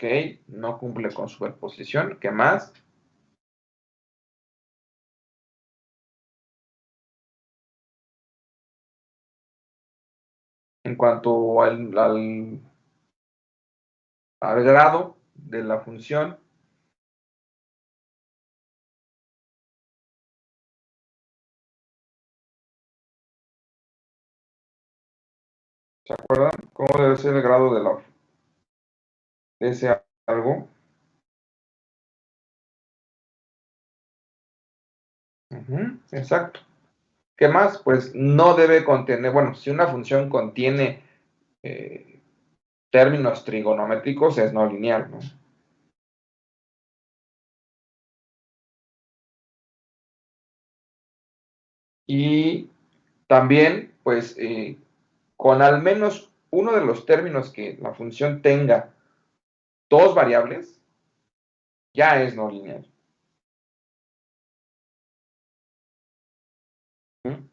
Ok, no cumple con superposición. ¿Qué más? En cuanto al grado de la función, ¿se acuerdan? ¿Cómo debe ser el grado de ese algo? Exacto. ¿Qué más? Pues no debe contener, bueno, si una función contiene términos trigonométricos es no lineal, ¿no? Y también, pues, con al menos uno de los términos que la función tenga dos variables, ya es no lineal. ¿Mm?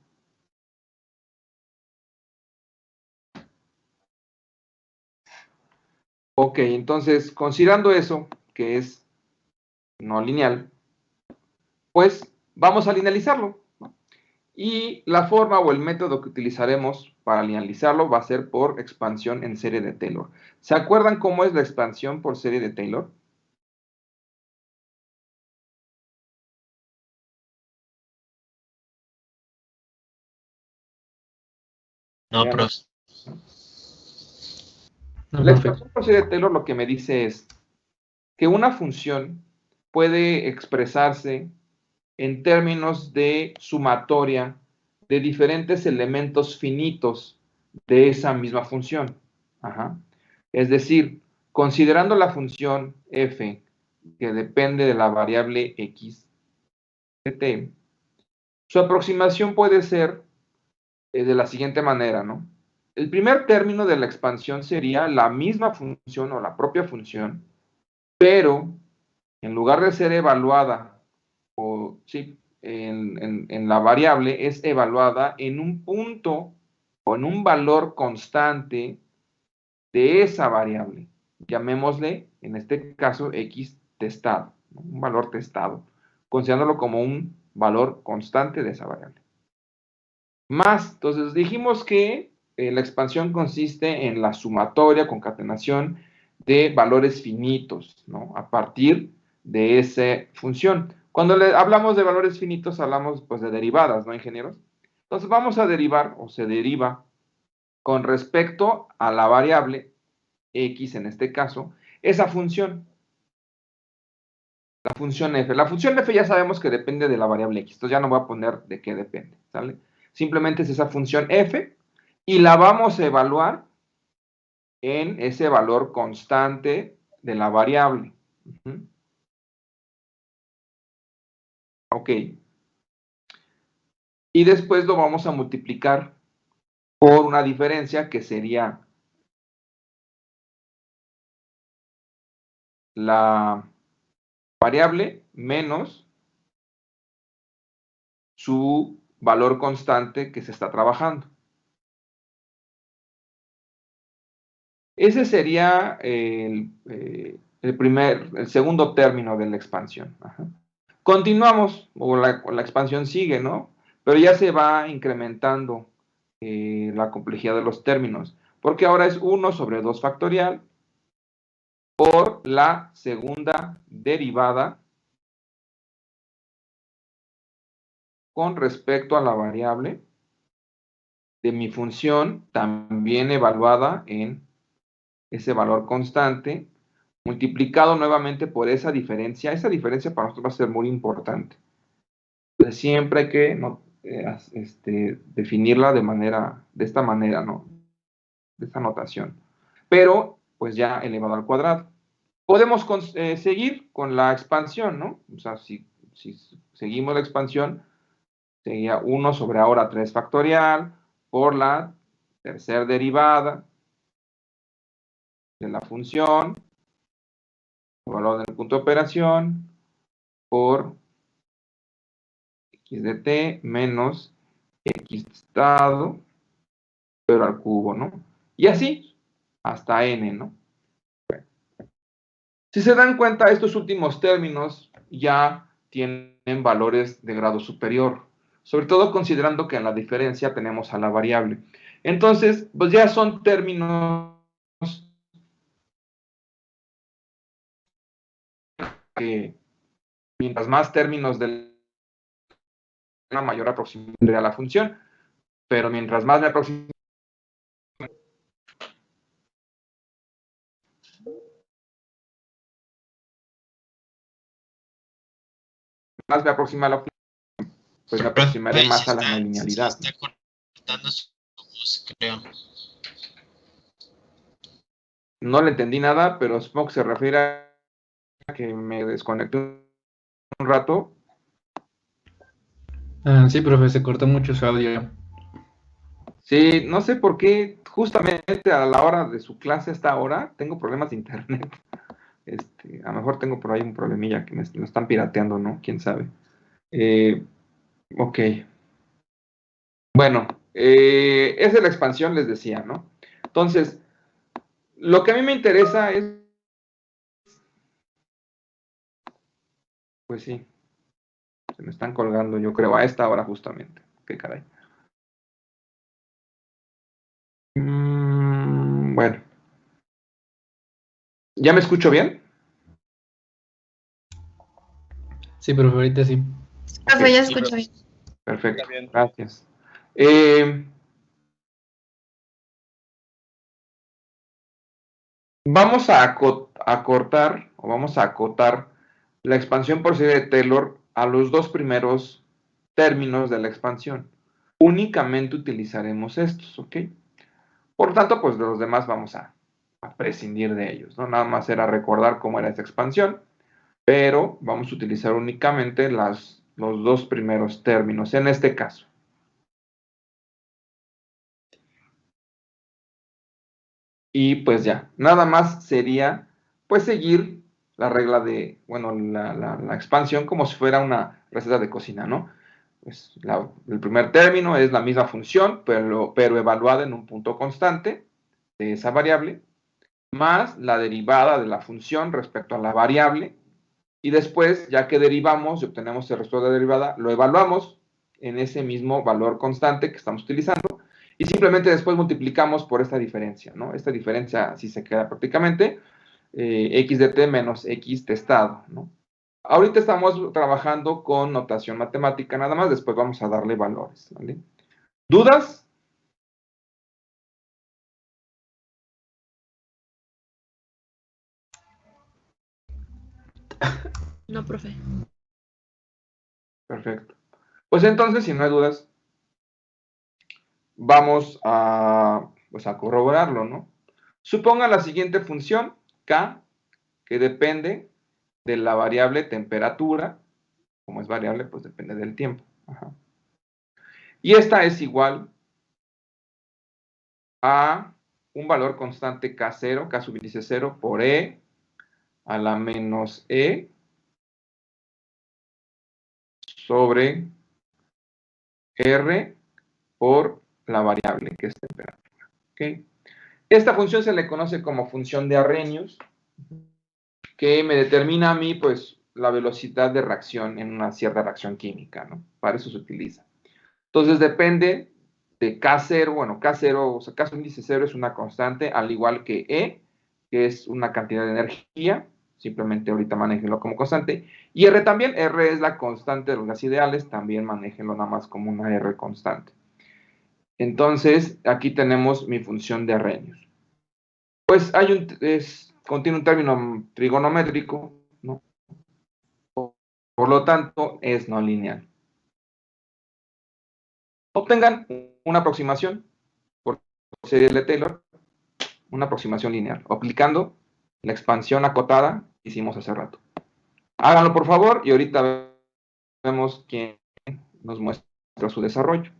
Ok, entonces, considerando eso, que es no lineal, pues vamos a linealizarlo. Y la forma o el método que utilizaremos para linealizarlo va a ser por expansión en serie de Taylor. ¿Se acuerdan cómo es la expansión por serie de Taylor? No, Ya no. profe. No, La profe. expansión por serie de Taylor lo que me dice es que una función puede expresarse en términos de sumatoria de diferentes elementos finitos de esa misma función. Ajá. Es decir, considerando la función f que depende de la variable x de t, su aproximación puede ser de la siguiente manera, ¿no? El primer término de la expansión sería la misma función o la propia función, pero en lugar de ser evaluada o sí, en la variable, es evaluada en un punto o en un valor constante de esa variable. Llamémosle, en este caso, x testado, ¿no? Un valor testado, considerándolo como un valor constante de esa variable. Más, entonces dijimos que la expansión consiste en la sumatoria, concatenación de valores finitos, ¿no? A partir de esa función. Cuando hablamos de valores finitos, hablamos pues de derivadas, ¿no, ingenieros? Entonces vamos a derivar, o se deriva, con respecto a la variable x en este caso, esa función, la función f. La función f ya sabemos que depende de la variable x, entonces ya no voy a poner de qué depende, ¿sale? Simplemente es esa función f y la vamos a evaluar en ese valor constante de la variable. Ok. Y después lo vamos a multiplicar por una diferencia que sería la variable menos su valor constante que se está trabajando. Ese sería el segundo término de la expansión. Ajá. Continuamos, o la expansión sigue, ¿no? Pero ya se va incrementando la complejidad de los términos, porque ahora es 1 sobre 2 factorial por la segunda derivada con respecto a la variable de mi función, también evaluada en ese valor constante, multiplicado nuevamente por esa diferencia. Esa diferencia para nosotros va a ser muy importante. Entonces, siempre hay que definirla de esta manera, ¿no? De esta notación. Pero, pues ya elevado al cuadrado. Podemos seguir con la expansión, ¿no? O sea, si seguimos la expansión, sería 1 sobre ahora 3 factorial por la tercera derivada de la función, el valor del punto de operación, por x de t menos x estado, pero al cubo, ¿no? Y así hasta n, ¿no? Si se dan cuenta, estos últimos términos ya tienen valores de grado superior, sobre todo considerando que en la diferencia tenemos a la variable. Entonces, pues ya son términos que mientras más términos de una mayor aproximación a la función, pero mientras más me aproximo, más me aproxima a la función, pues me aproximaré Profe, más a la no linealidad. está cortando su voz, creo. No le entendí nada, pero supongo que se refiere a que me desconecté un rato. Sí, profe, se cortó mucho su audio. Sí, no sé por qué justamente a la hora de su clase, a esta hora, tengo problemas de internet. A lo mejor tengo por ahí un problemilla que me lo están pirateando, ¿no? ¿Quién sabe? Ok. Bueno, esa es la expansión, les decía, ¿no? Entonces, lo que a mí me interesa es, pues sí, se me están colgando, yo creo, a esta hora justamente. Qué caray. Bueno, ¿ya me escucho bien? Sí, profe, ahorita sí. Profe, Ok, ya escucho bien. perfecto, Está bien. gracias. Vamos a acortar o vamos a acotar la expansión por serie de Taylor a los dos primeros términos de la expansión. Únicamente utilizaremos estos, ¿ok? Por tanto, pues de los demás vamos a prescindir de ellos, ¿no? Nada más era recordar cómo era esta expansión, pero vamos a utilizar únicamente los dos primeros términos en este caso. Y pues ya, nada más sería pues seguir la regla de, bueno, la expansión como si fuera una receta de cocina, ¿no? Pues el primer término es la misma función, pero evaluada en un punto constante de esa variable, más la derivada de la función respecto a la variable, y después, ya que derivamos y obtenemos el resultado de la derivada, lo evaluamos en ese mismo valor constante que estamos utilizando, y simplemente después multiplicamos por esta diferencia, ¿no? Esta diferencia así se queda prácticamente, x de t menos x testado, ¿no? Ahorita estamos trabajando con notación matemática nada más, después vamos a darle valores, ¿vale? ¿Dudas? No, profe. Perfecto. Pues entonces, si no hay dudas, vamos pues a corroborarlo, ¿no? Suponga la siguiente función, k, que depende de la variable temperatura. Como es variable, pues depende del tiempo. Ajá. Y esta es igual a un valor constante K0, K subíndice 0 por E a la menos E sobre R por la variable que es temperatura. ¿Okay? Esta función se le conoce como función de Arrhenius, que me determina a mí, pues, la velocidad de reacción en una cierta reacción química, ¿no? Para eso se utiliza. Entonces depende de K0, bueno, K0, o sea, K índice 0 es una constante, al igual que E, que es una cantidad de energía, simplemente ahorita manéjenlo como constante, y R también, R es la constante de los gas ideales, también manéjenlo nada más como una R constante. Entonces, aquí tenemos mi función de Arrhenius. Pues contiene un término trigonométrico, ¿no? Por lo tanto, es no lineal. Obtengan una aproximación por serie de Taylor, una aproximación lineal, aplicando la expansión acotada que hicimos hace rato. Háganlo por favor y ahorita vemos quién nos muestra su desarrollo.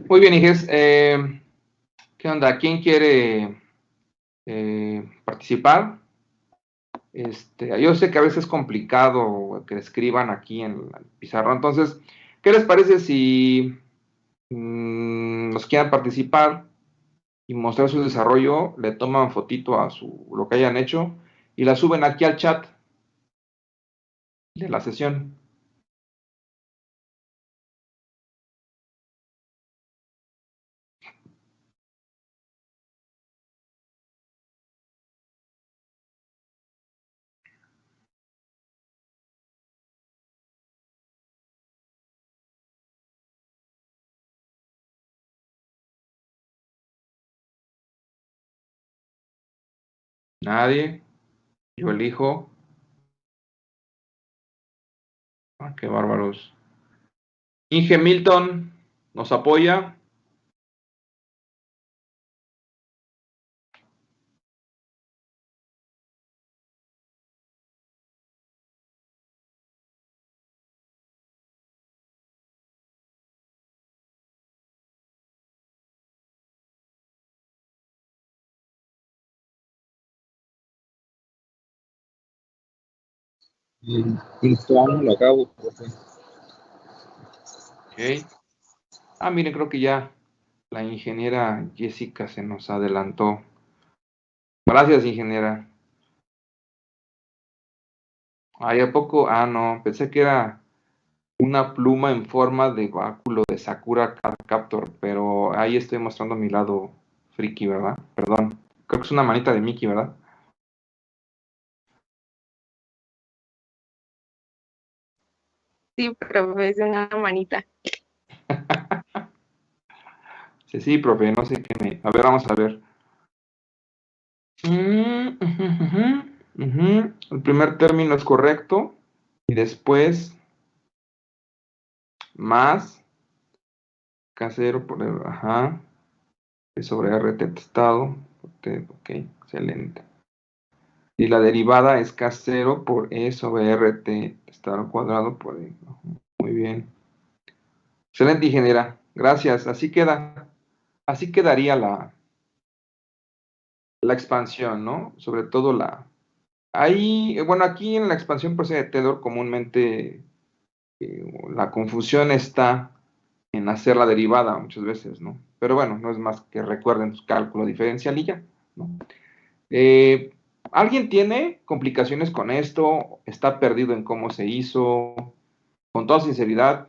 Muy bien, Iges. ¿Qué onda? ¿Quién quiere participar? Yo sé que a veces es complicado que escriban aquí en el pizarrón. Entonces, ¿qué les parece si nos quieran participar y mostrar su desarrollo? Le toman fotito a lo que hayan hecho y la suben aquí al chat de la sesión. Nadie. Yo elijo. Ah, qué bárbaros. Inge Milton nos apoya. Todavía no lo acabo, profe. Ok. Ah, miren, creo que ya la ingeniera Jessica se nos adelantó. Gracias, ingeniera. Ay, ¿a poco? Ah, no, pensé que era una pluma en forma de báculo de Sakura Card Captor, pero ahí estoy mostrando mi lado friki, ¿verdad? Perdón. Creo que es una manita de Mickey, ¿verdad? Sí, profe, es una manita. Sí, sí, profe, no sé qué me... A ver, vamos a ver. El primer término es correcto. Y después, más casero por el... Ajá. Sobre RT testado. Ok, excelente. Y la derivada es K0 por E sobre RT testado al cuadrado por E. Muy bien. Excelente, ingeniera. Gracias. Así queda. Así quedaría la expansión, ¿no? Sobre todo Ahí, bueno, aquí en la expansión por de Taylor comúnmente la confusión está en hacer la derivada muchas veces, ¿no? Pero bueno, no es más que recuerden su cálculo diferencial y ya, ¿no? Eh, ¿Alguien tiene complicaciones con esto? ¿Está perdido en cómo se hizo? Con toda sinceridad,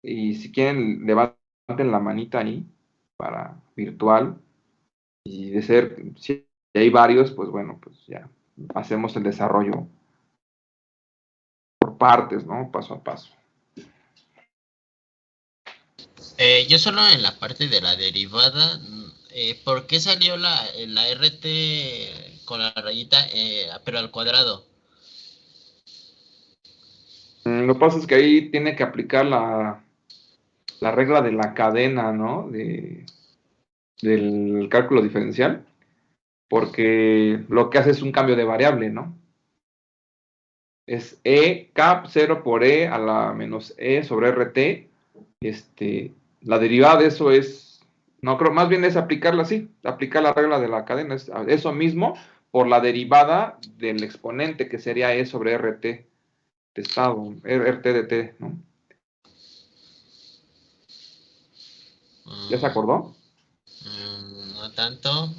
y si quieren, levanten la manita ahí para virtual. Y de ser, si hay varios, pues bueno, pues ya hacemos el desarrollo por partes, ¿no? Paso a paso. Yo solo en la parte de la derivada, ¿por qué salió la RT con la rayita, pero al cuadrado? Lo que pasa es que ahí tiene que aplicar la regla de la cadena, ¿no? Del cálculo diferencial, porque lo que hace es un cambio de variable, ¿no? Es E cap 0 por E a la menos E sobre RT. La derivada de eso es, no creo, más bien es aplicarla así, aplicar la regla de la cadena, es eso mismo por la derivada del exponente que sería E sobre RT testado, RT de T, ¿no? ¿Ya se acordó? No tanto.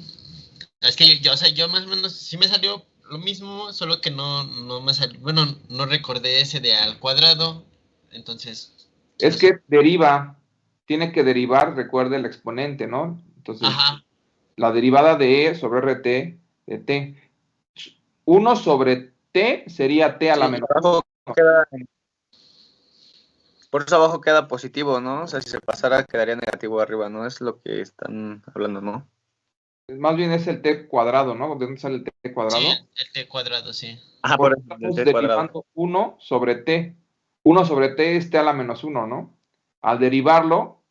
Es que o sea, yo más o menos sí me salió lo mismo, solo que no me salió, bueno, no recordé ese de al cuadrado, entonces, Es no sé. que tiene que derivar, recuerde el exponente, ¿no? Entonces, Ajá, la derivada de E sobre RT de T. 1 sobre T sería T a la Sí, menos abajo queda, por eso abajo queda positivo, ¿no? O sea, si se pasara quedaría negativo arriba, ¿no? Es lo que están hablando, ¿no? más bien es el T cuadrado, ¿no? ¿De dónde sale el T sí, cuadrado? el T cuadrado, sí. Ajá, por Porque eso, del estamos t cuadrado. derivando 1 sobre T. 1 sobre T es T a la menos 1, ¿no? Al derivarlo,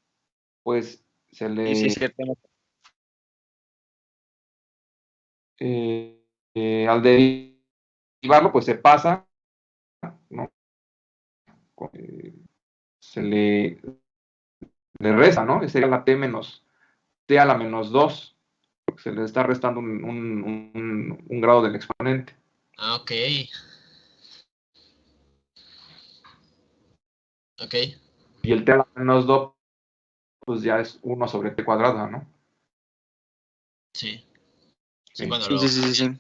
pues se Y sí, es le... cierto. al derivarlo, pues se pasa, ¿no? Se le le resta, ¿no? Sería la t menos t a la menos 2, porque se le está restando un grado del exponente. Ah, ok. Ok. Y el t a la menos 2, pues ya es 1 sobre t cuadrado, ¿no? Sí. Sí, Sí. cuando Sí, lo sí, sí, sí.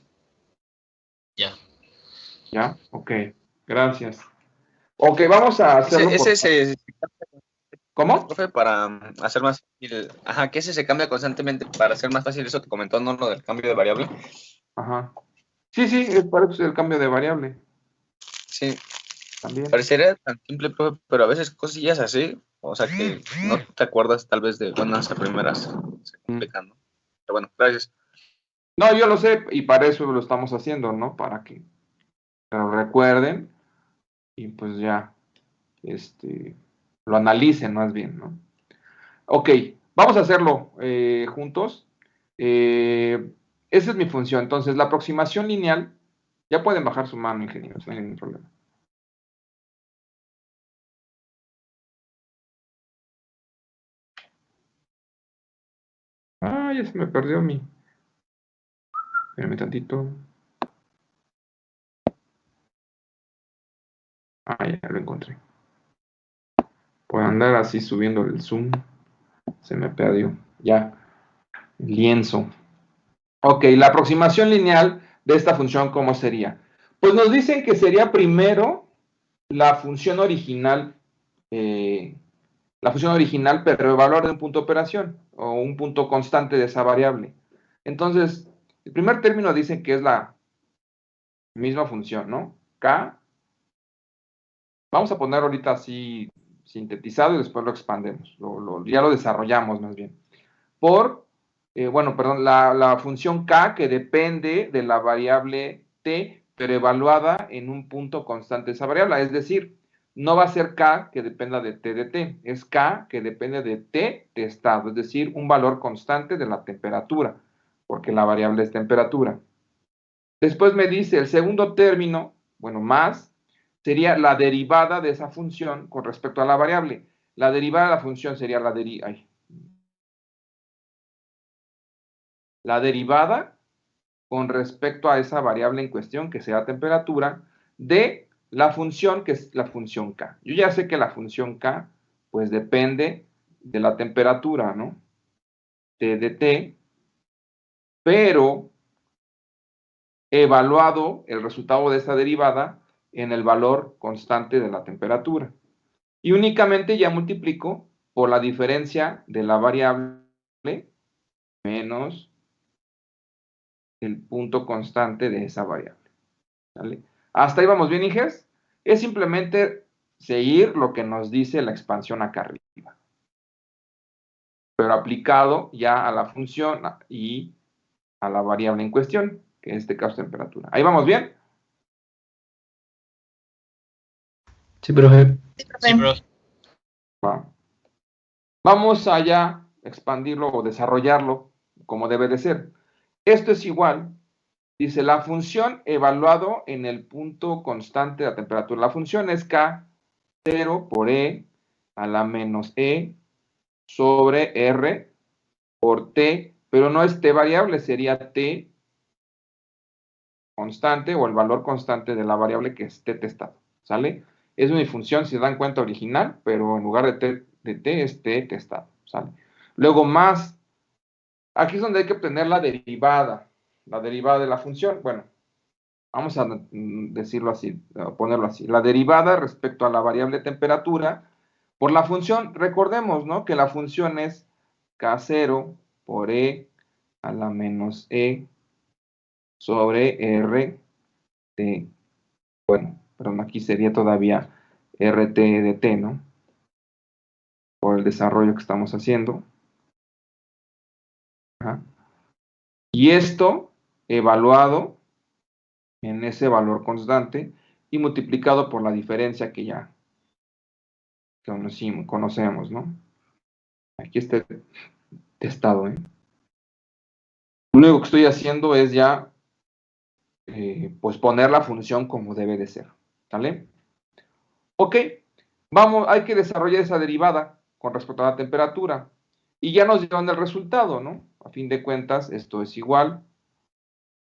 ya. ¿Ya? Ok, gracias. Ok, vamos a hacerlo por... Ese se ¿Cómo? profe, para hacer más fácil. Ajá, que ese se cambia constantemente para hacer más fácil eso que comentó, ¿no? Lo del cambio de variable. Ajá. Sí, sí, es para eso el cambio de variable Sí, también. parecería tan simple, profe, pero a veces cosillas así, o sea que no te acuerdas tal vez de buenas a primeras, se complican, ¿no? Pero bueno, gracias. No, yo lo sé y para eso lo estamos haciendo, ¿no? Para que lo recuerden y pues ya, lo analicen más bien, ¿no? Ok, vamos a hacerlo juntos. Esa es mi función. Entonces, la aproximación lineal, ya pueden bajar su mano, ingenieros, no hay ningún problema. Ah, ya se me perdió mi... Espérame tantito. Ah, ya lo encontré. Por andar así subiendo el zoom, se me perdió. Ya, lienzo. Ok, la aproximación lineal de esta función, ¿cómo sería? Pues nos dicen que sería primero la función original, pero el valor de un punto de operación o un punto constante de esa variable. Entonces, el primer término dicen que es la misma función, ¿no? K. Vamos a poner ahorita así sintetizado y después lo expandemos. Ya lo desarrollamos más bien. La función k que depende de la variable t, pero evaluada en un punto constante de esa variable. Es decir, no va a ser k que dependa de t de t, es k que depende de t de estado, es decir, un valor constante de la temperatura, porque la variable es temperatura. Después me dice el segundo término, bueno, más, sería la derivada de esa función con respecto a la variable. La derivada de la función sería la derivada con respecto a esa variable en cuestión, que sea temperatura, de la función que es la función k. Yo ya sé que la función k, pues depende de la temperatura, ¿no? T de t, pero evaluado el resultado de esa derivada en el valor constante de la temperatura. Y únicamente ya multiplico por la diferencia de la variable menos el punto constante de esa variable. ¿Vale? Hasta ahí vamos bien, Inges. Es simplemente seguir lo que nos dice la expansión acá arriba, pero aplicado ya a la función y a la variable en cuestión, que en este caso es temperatura. ¿Ahí vamos bien? Sí, profe. Sí, profe. Va. Vamos allá a expandirlo o desarrollarlo como debe de ser. Esto es igual, dice la función evaluado en el punto constante de la temperatura. La función es K0 por E a la menos E sobre R por T, pero no es T variable, sería T constante o el valor constante de la variable que es T testado, ¿sale? Es mi función, si se dan cuenta, original, pero en lugar de T es T testado, ¿sale? Luego más, aquí es donde hay que obtener la derivada de la función. Bueno, vamos a decirlo así, ponerlo así. La derivada respecto a la variable temperatura por la función, recordemos, ¿no? Que la función es K0 por E a la menos E sobre R T. Bueno, perdón, aquí sería todavía RT de T, ¿no? Por el desarrollo que estamos haciendo. Ajá. Y esto evaluado en ese valor constante y multiplicado por la diferencia que ya conocemos, ¿no? Aquí está testado, ¿eh? Lo único que estoy haciendo es ya, pues poner la función como debe de ser, ¿vale? Ok, vamos, hay que desarrollar esa derivada. con respecto a la temperatura. Y ya nos dieron el resultado, ¿no? A fin de cuentas, esto es igual.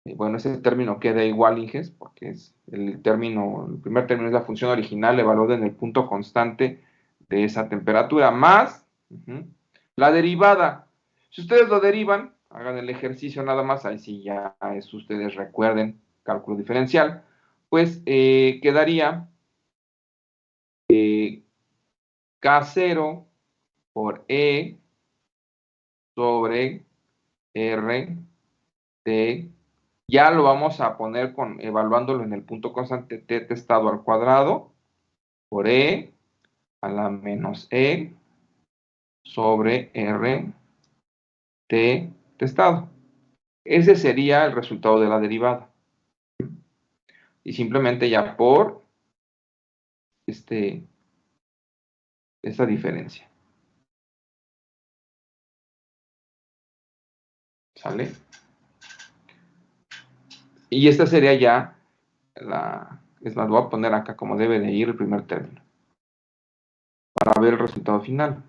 Bueno, ese término queda igual, Inges, porque es el primer término es la función original evaluada en el punto constante de esa temperatura, más la derivada. Si ustedes lo derivan, hagan el ejercicio nada más, ahí sí ya es, ustedes recuerden, cálculo diferencial, pues quedaría K0 por E sobre R T. Ya lo vamos a poner evaluándolo en el punto constante T testado al cuadrado por E a la menos E sobre R T testado. Ese sería el resultado de la derivada. Y simplemente ya por esta diferencia. ¿Sale? Y esta sería ya es más, voy a poner acá como debe de ir el primer término. Para ver el resultado final.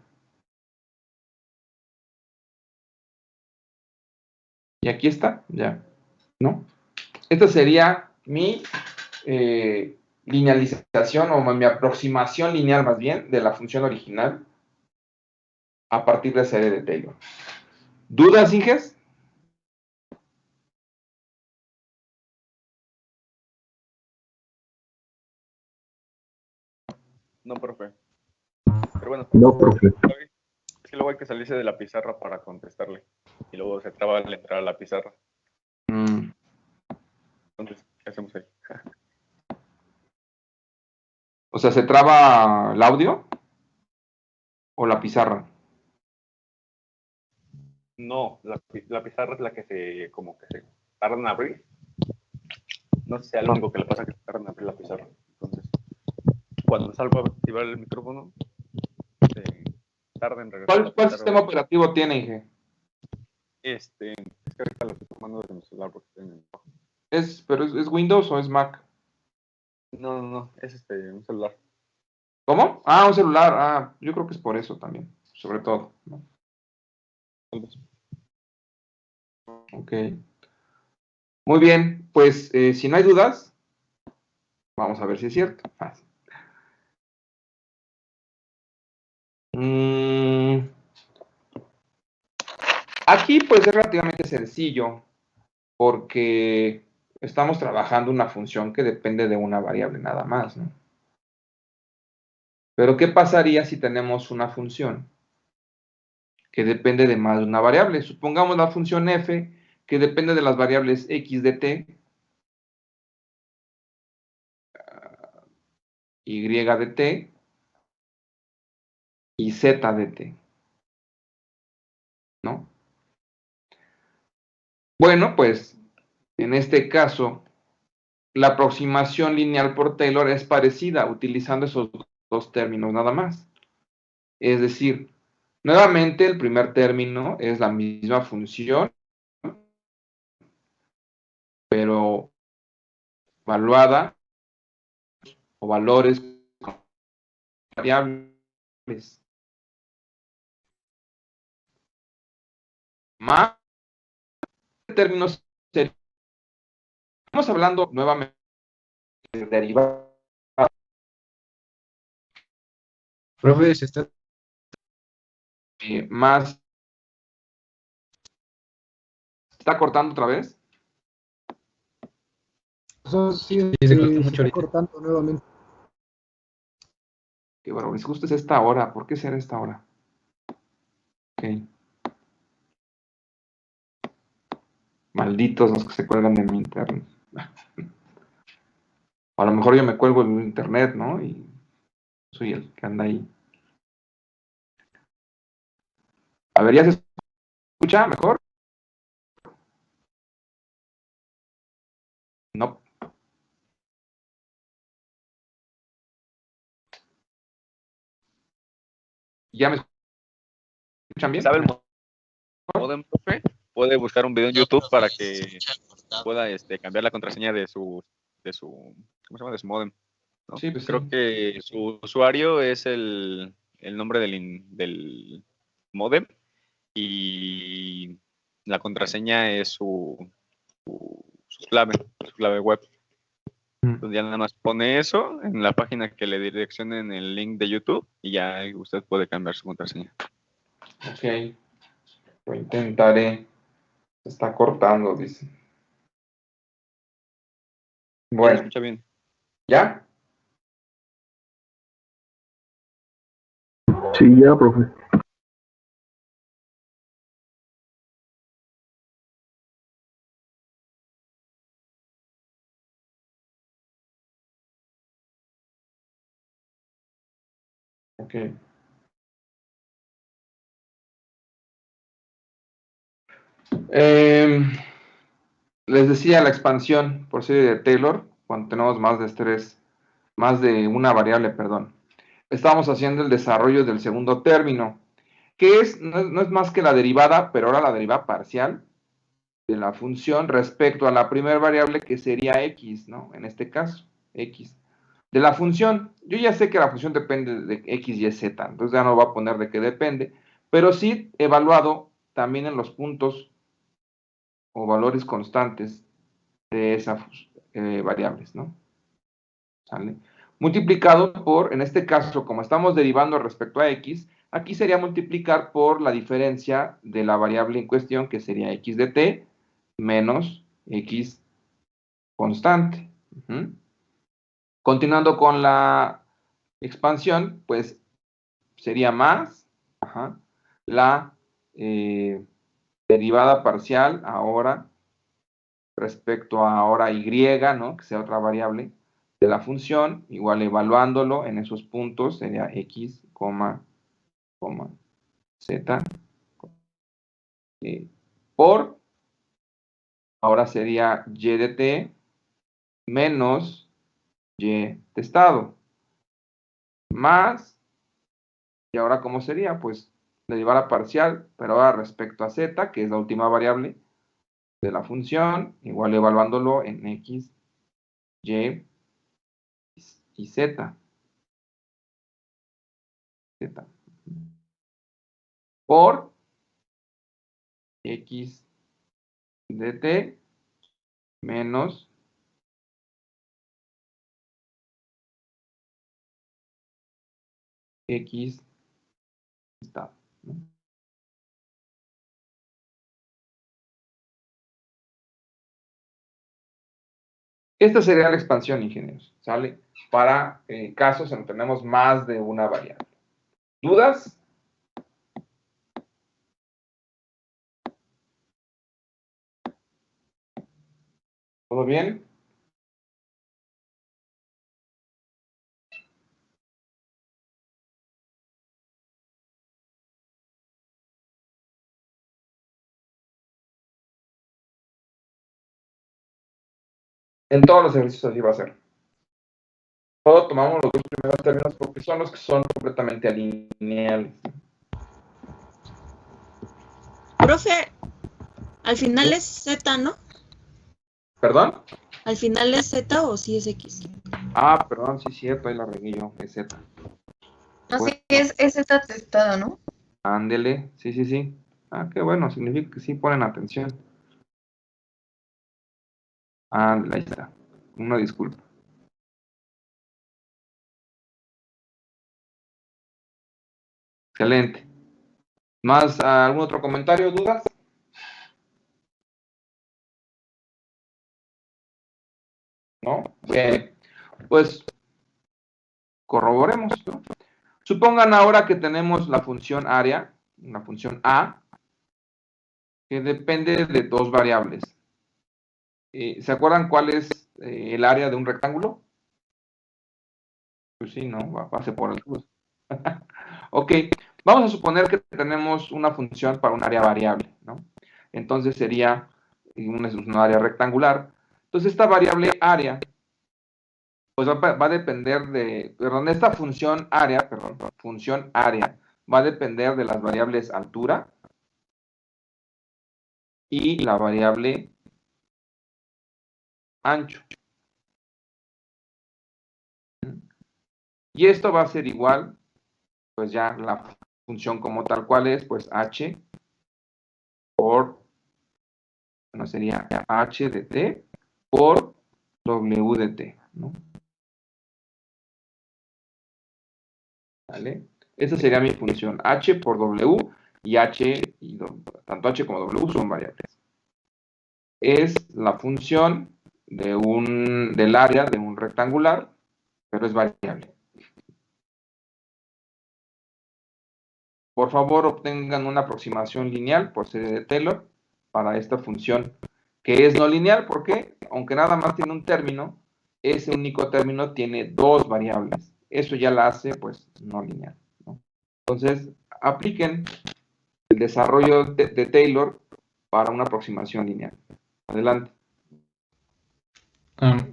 Y aquí está, ya, ¿no? Esta sería mi linealización o mi aproximación lineal más bien de la función original a partir de serie de Taylor. ¿Dudas, Inges? No, profe. Pero bueno, No, profe. es que luego hay que salirse de la pizarra para contestarle. Y luego se traba al entrar a la pizarra. Entonces, ¿qué hacemos ahí? O sea, ¿se traba el audio o la pizarra? No, la pizarra es la que como que se tarda en abrir. No sé si es lo único que le pasa que se tarda en abrir la pizarra. Entonces, cuando salgo a activar el micrófono, se tarda en regresar a la ¿Cuál pizarra. sistema operativo tiene, Inge? Es que ahorita lo estoy tomando desde mi celular porque estoy en el trabajo. ¿Pero es Windows o es Mac? No, es un celular. ¿Cómo? Ah, un celular. Ah, yo creo que es por eso también, sobre todo, ¿no? Ok. Muy bien, pues si no hay dudas, vamos a ver si es cierto. Aquí pues es relativamente sencillo porque estamos trabajando una función que depende de una variable nada más, ¿no? Pero ¿qué pasaría si tenemos una función que depende de más de una variable? Supongamos la función f que depende de las variables x de t, y de t y z de t, ¿no? Bueno, pues en este caso la aproximación lineal por Taylor es parecida utilizando esos dos términos nada más. Es decir, nuevamente el primer término es la misma función, pero evaluada o valores variables. Más términos, estamos hablando nuevamente de derivadas. Profe, se está... Más. ¿Está cortando otra vez? Sí, se cortó mucho ahorita. Cortando nuevamente. Que bueno, les gusta es esta hora. ¿Por qué será esta hora? Ok. Malditos los que se cuelgan de mi internet. A lo mejor yo me cuelgo en internet, ¿no? Y soy el que anda ahí. A ver, ¿ya se escucha mejor? No. ¿Ya me escuchan bien? ¿Sabe el modem, profe? Puede buscar un video en No, YouTube profe, para se que escucha cortado. pueda cambiar la contraseña de su ¿cómo se llama? De su modem. ¿No? Sí, pues Creo sí. que su usuario es el el nombre del módem y la contraseña es su clave web. Entonces ya nada más pone eso en la página que le direccionen el link de YouTube y ya usted puede cambiar su contraseña. Ok, lo intentaré. Se está cortando, dice. ¿Se Bueno, escucha bien? ¿ya? Sí, ya, profe. Ok. Les decía la expansión por serie de Taylor, cuando tenemos más de una variable, perdón. Estamos haciendo el desarrollo del segundo término, que no es más que la derivada, pero ahora la derivada parcial de la función respecto a la primera variable que sería x, ¿no? En este caso, x. De la función, yo ya sé que la función depende de x, y, z, entonces ya no voy a poner de qué depende, pero sí evaluado también en los puntos o valores constantes de esas variables, ¿no? ¿Sale? Multiplicado por, en este caso, como estamos derivando respecto a x, aquí sería multiplicar por la diferencia de la variable en cuestión, que sería x de t, menos x constante. Continuando con la expansión, pues sería más la derivada parcial ahora respecto a ahora y, ¿no? Que sea otra variable de la función, igual evaluándolo en esos puntos sería x, z, por, ahora sería y de t menos y testado, más, y ahora ¿cómo sería? Pues derivada parcial, pero ahora respecto a z, que es la última variable de la función, igual evaluándolo en x, y z. Por x de t menos x estado, ¿no? Esta sería la expansión, ingenieros, ¿sale? Para casos en que tenemos más de una variable. ¿Dudas? ¿Todo bien? En todos los ejercicios así va a ser. Solo tomamos los dos primeros términos porque son los que son completamente alineales. Profe, al final es Z, ¿no? ¿Perdón? ¿Al final es Z o sí es X? Ah, perdón, sí es cierto, ahí la regué yo, es Z. Así es esta testada, ¿no? Ándele, sí, sí, sí. Ah, qué bueno, significa que sí ponen atención. Ándele, ahí está. Una disculpa. Excelente. ¿Más algún otro comentario, dudas? ¿No? Bien. Pues corroboremos, ¿no? Supongan ahora que tenemos la función área, una función A, que depende de dos variables. ¿Se acuerdan cuál es el área de un rectángulo? Pues sí, ¿no? Pase por el cruz. Ok, vamos a suponer que tenemos una función para un área variable, ¿no? Entonces sería una área rectangular. Entonces esta variable área, pues va a depender de, perdón, esta función área va a depender de las variables altura y la variable ancho. Y esto va a ser igual, pues ya la función como tal cual es, pues h por, bueno, sería h de t por w de t, ¿no? ¿Vale? Esa sería mi función, h por w, y tanto h como w son variables. Es la función del área de un rectangular, pero es variable. Por favor, obtengan una aproximación lineal por serie de Taylor para esta función, que es no lineal porque, aunque nada más tiene un término, ese único término tiene dos variables. Eso ya la hace, pues, no lineal, ¿no? Entonces, apliquen el desarrollo de Taylor para una aproximación lineal. Adelante.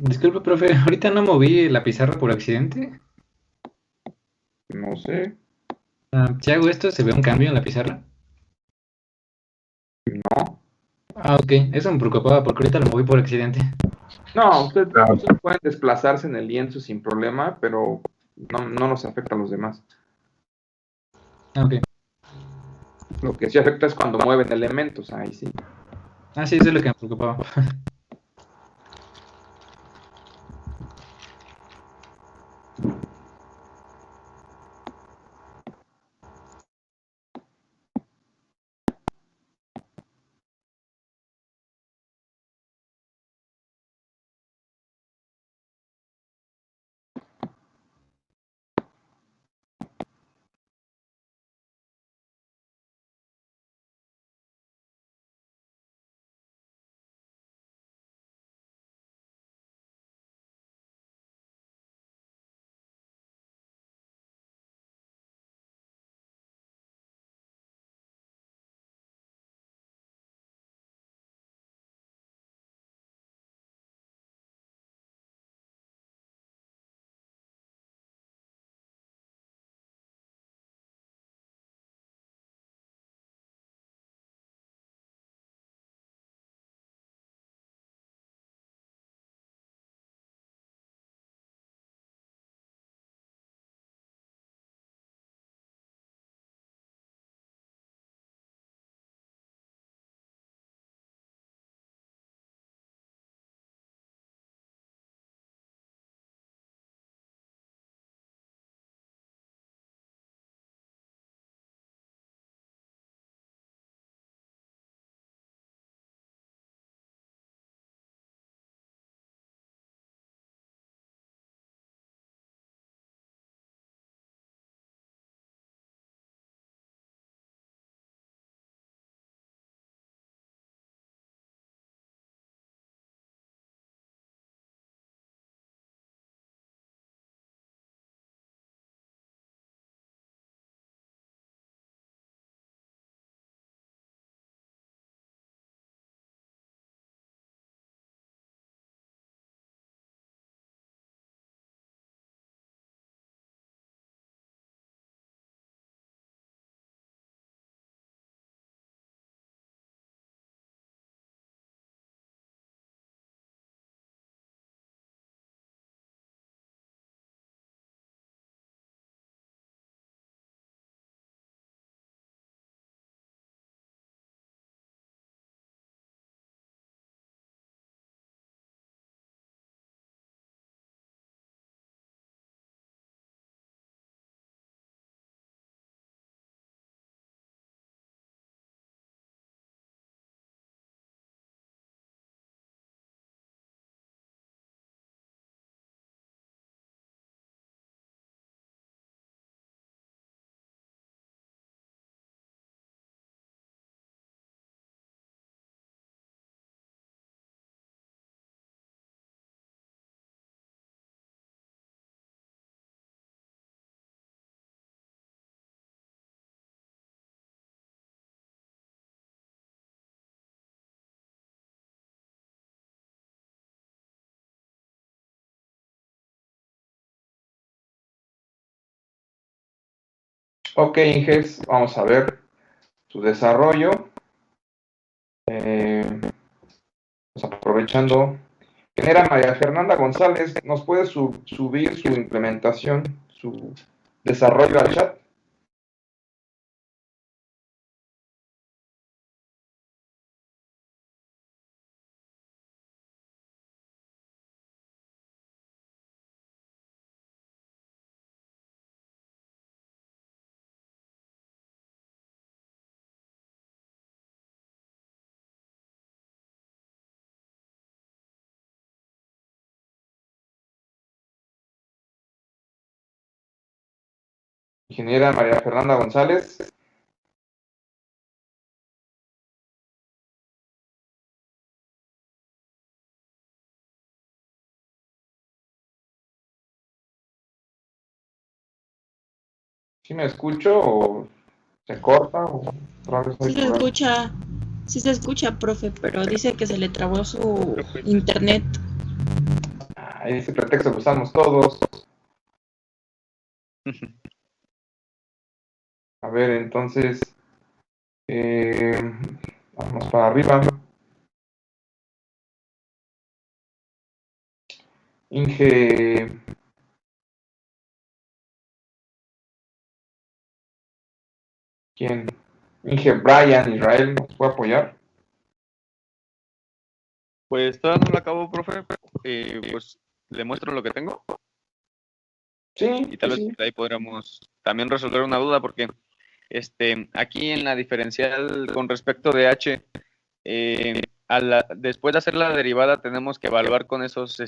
Disculpe, profe, ahorita no moví la pizarra por accidente. No sé. Si hago esto, ¿se ve un cambio en la pizarra? No. Ok, eso me preocupaba porque ahorita lo moví por accidente. No, ustedes pueden desplazarse en el lienzo sin problema, pero no nos afecta a los demás. Ok. Lo que sí afecta es cuando mueven elementos, ahí sí. Sí, eso es lo que me preocupaba. Ok, Inges, vamos a ver su desarrollo. Pues aprovechando, genera María Fernanda González, ¿nos puede subir su implementación, su desarrollo al chat? Ingeniera María Fernanda González. ¿Sí me escucho o se corta o otra vez hay Sí se problema? escucha, sí se escucha, profe, pero dice que se le trabó su internet. Ese pretexto que usamos todos. A ver, entonces, vamos para arriba. Inge, ¿quién? Inge Brian Israel, ¿nos puede apoyar? Pues todavía no lo acabo, profe. Pues le muestro lo que tengo Sí, y tal vez sí. por ahí podríamos también resolver una duda porque aquí en la diferencial con respecto de h, después de hacer la derivada tenemos que evaluar con esos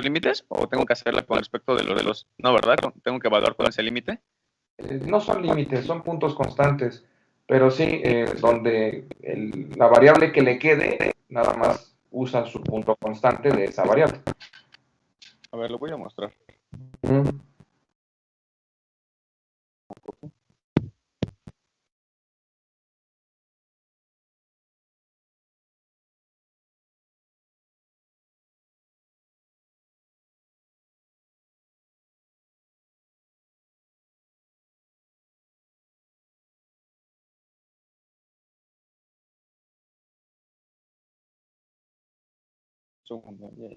límites o tengo que hacerla con respecto de los no, ¿verdad? Tengo que evaluar con ese límite. No son límites, son puntos constantes, pero sí, donde la variable que le quede, nada más usa su punto constante de esa variable. A ver, lo voy a mostrar. Mm. Segundo, ya.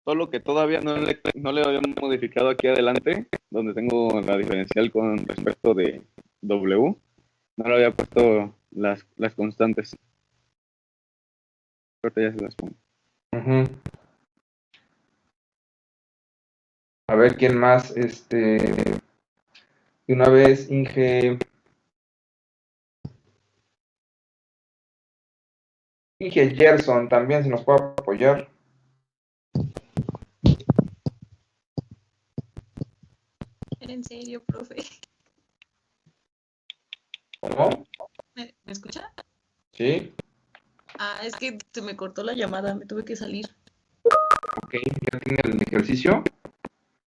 Solo que todavía no le había modificado aquí adelante, donde tengo la diferencial con respecto de W. No le había puesto las constantes. Ahorita ya se las pongo. Ujú. A ver quién más, de una vez, Inge Gerson también, si nos puede apoyar. En serio, profe. ¿Cómo? ¿Me escucha? Sí, Ah, es que se me cortó la llamada, me tuve que salir. ok, ya tiene el ejercicio.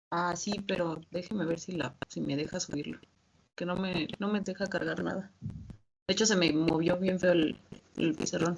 Ah, sí, pero déjeme ver si me deja subirlo. Que no me deja cargar nada. De hecho, se me movió bien feo el pizarrón.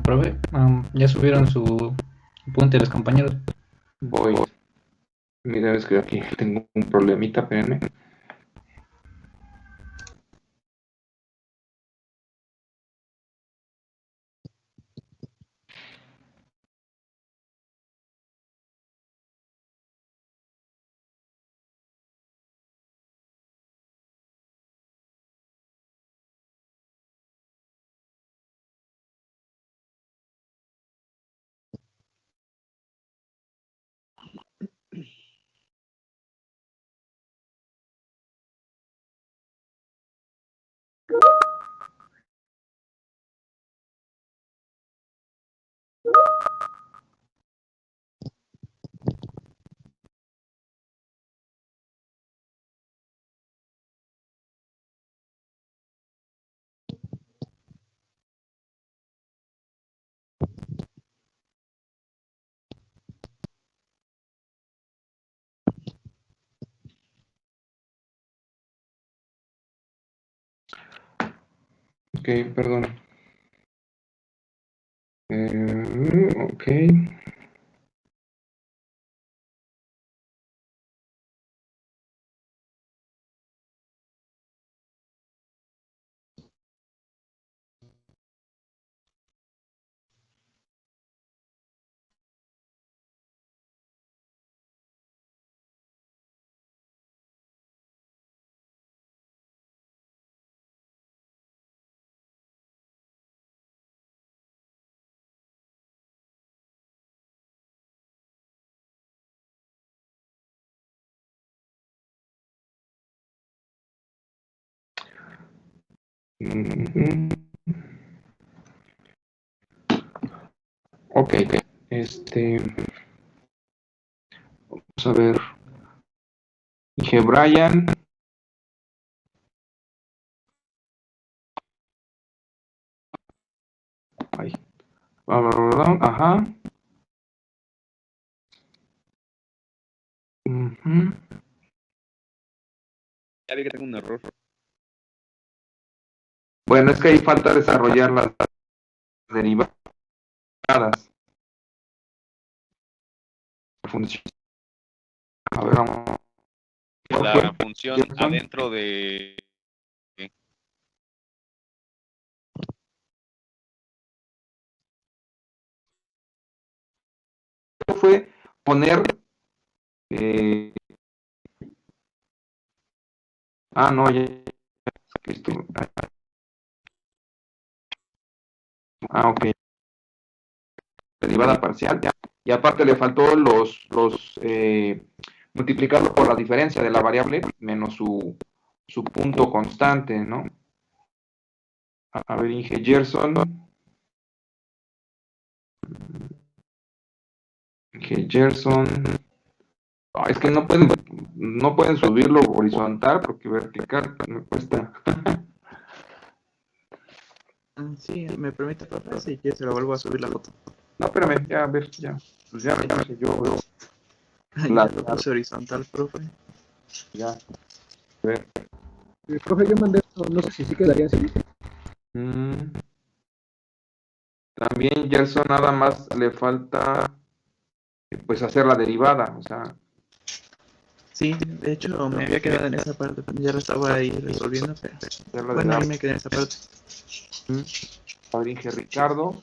Profe, ya subieron su punte los compañeros. Voy. Mira, es que aquí tengo un problemita, espérenme. Ok, perdón. Ok. Ujú. Ok, vamos a ver. Dije Brian. Ay. Ajá. Ujú. Ya vi que tengo un error. Bueno, es que ahí falta desarrollar las derivadas. Función. A ver, vamos. La función Gerson. adentro de... Fue poner. eh, no, ya. Ok. Derivada parcial, ya. Y aparte le faltó multiplicarlo por la diferencia de la variable menos su punto constante, ¿no? A ver, Inge Gerson. Inge Gerson. Es que no pueden subirlo horizontal porque vertical me cuesta. Sí, me permite, profe, si quieres se lo vuelvo a subir la foto. No, espérame, ya, a ver, ya. Pues ya me puse yo. Ya lo puse horizontal, profe. Ya. A ver. Profe, yo mandé esto, no sé si sí quedaría así. También Gerson nada más le falta pues hacer la derivada, o sea. Sí, de hecho me había quedado en esa parte, ya lo estaba ahí resolviendo, pero Hacerla bueno, ahí me quedé en esa parte. A ver, Inge Ricardo.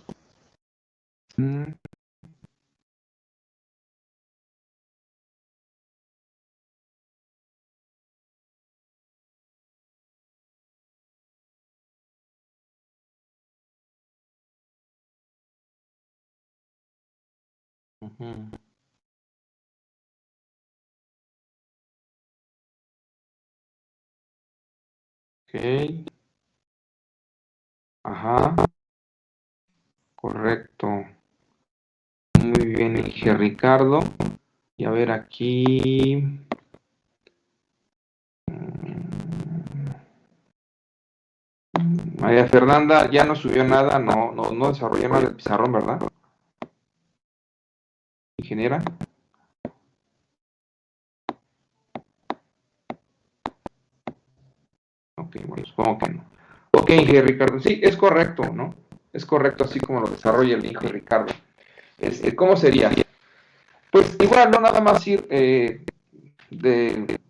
Ujú. Ok. Ajá. Correcto. Muy bien, Inge Ricardo. Y a ver aquí. María Fernanda ya no subió nada, no desarrolló nada del pizarrón, ¿verdad? Ingeniera. Ok, bueno, supongo que no. Ok, Inge Ricardo, sí, es correcto, ¿no? Es correcto, así como lo desarrolla el hijo de Ricardo. ¿Cómo sería? Pues igual, no nada más ir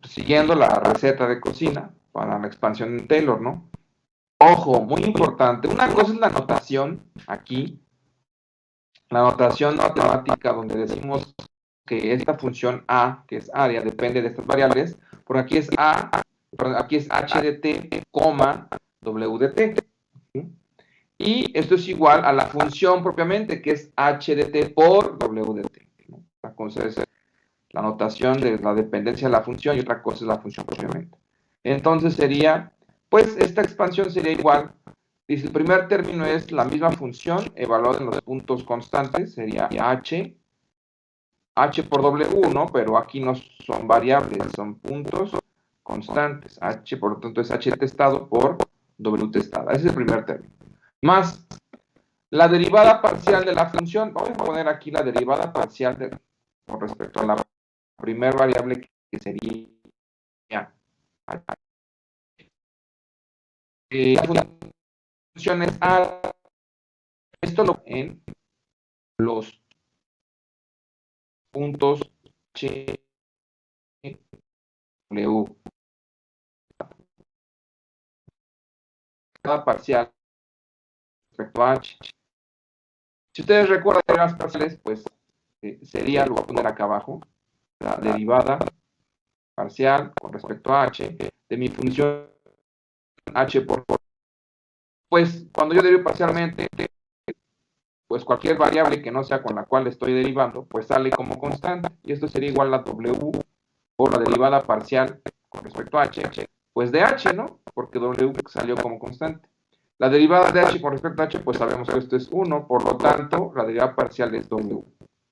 siguiendo la receta de cocina para la expansión en Taylor, ¿no? Ojo, muy importante. Una cosa es la notación aquí, la notación matemática donde decimos que esta función A, que es área, depende de estas variables. Por aquí es aquí es h de t, w de t. ¿Sí? Y esto es igual a la función propiamente, que es h de t por w de t, ¿no? La cosa es la notación de la dependencia de la función y otra cosa es la función propiamente. Entonces sería, pues esta expansión sería igual. Dice, el primer término es la misma función evaluada en los puntos constantes, sería h por w, ¿no? Pero aquí no son variables, son puntos constantes. H, por lo tanto, es h testado por w testada. Ese es el primer término. Más la derivada parcial de la función. Vamos a poner aquí la derivada parcial con respecto a la primera variable que sería la función es a. Esto lo en los puntos h, w. Cada parcial respecto a h. Si ustedes recuerdan las parciales, pues sería, lo voy a poner acá abajo, la derivada parcial con respecto a h de mi función h por. Pues cuando yo derivo parcialmente, pues cualquier variable que no sea con la cual estoy derivando, pues sale como constante. Y esto sería igual a w por la derivada parcial con respecto a h, pues de h, ¿no? Porque w salió como constante. La derivada de h con respecto a h, pues sabemos que esto es 1, por lo tanto, la derivada parcial es w.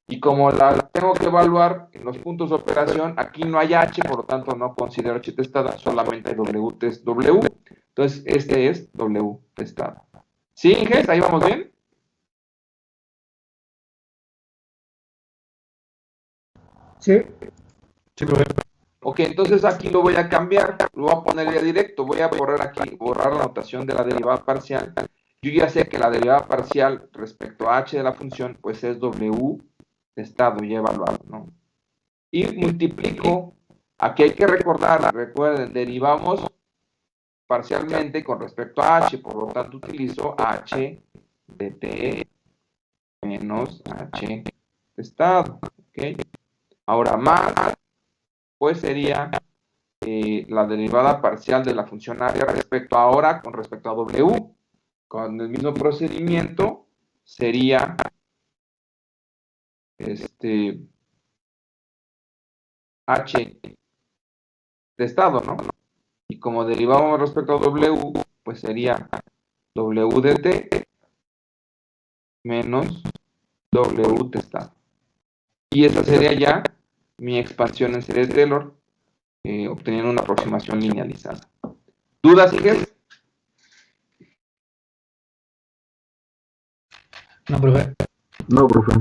Y como la tengo que evaluar en los puntos de operación, aquí no hay h, por lo tanto no considero h testada, solamente hay w test w. Entonces, este es w testada. ¿Sí, Inges? ¿Ahí vamos bien? Sí. Sí, profe. Ok, entonces aquí lo voy a cambiar, lo voy a poner ya directo, voy a borrar aquí, borrar la notación de la derivada parcial. Yo ya sé que la derivada parcial respecto a h de la función, pues es w testado ya evaluado, ¿no? Y multiplico, aquí hay que recordar, recuerden, derivamos parcialmente con respecto a h, por lo tanto utilizo h de t menos h testado, ¿ok? Ahora más, pues sería la derivada parcial de la función área respecto a ahora con respecto a w. Con el mismo procedimiento sería h testado, ¿no? Y como derivamos respecto a w, pues sería w de t menos w testado. Y esa sería ya mi expansión en serie de Taylor, obteniendo una aproximación linealizada. ¿Dudas, Inges? No, profe. No, profe.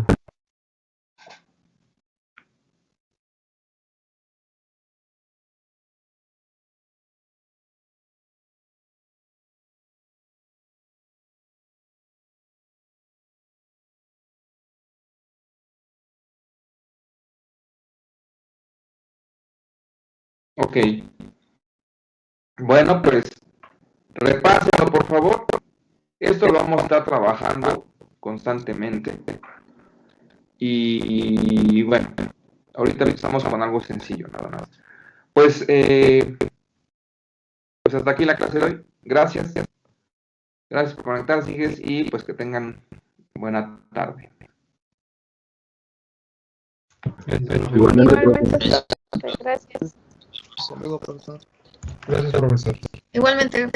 Ok. Bueno, pues repásenlo, por favor. Esto lo vamos a estar trabajando constantemente. Y bueno, ahorita empezamos con algo sencillo, nada más. Pues hasta aquí la clase de hoy. Gracias. Gracias por conectarse, Inges, y pues que tengan buena tarde. Igualmente, profe. Igualmente, gracias. Hasta luego, profesor. Gracias, profesor. Igualmente.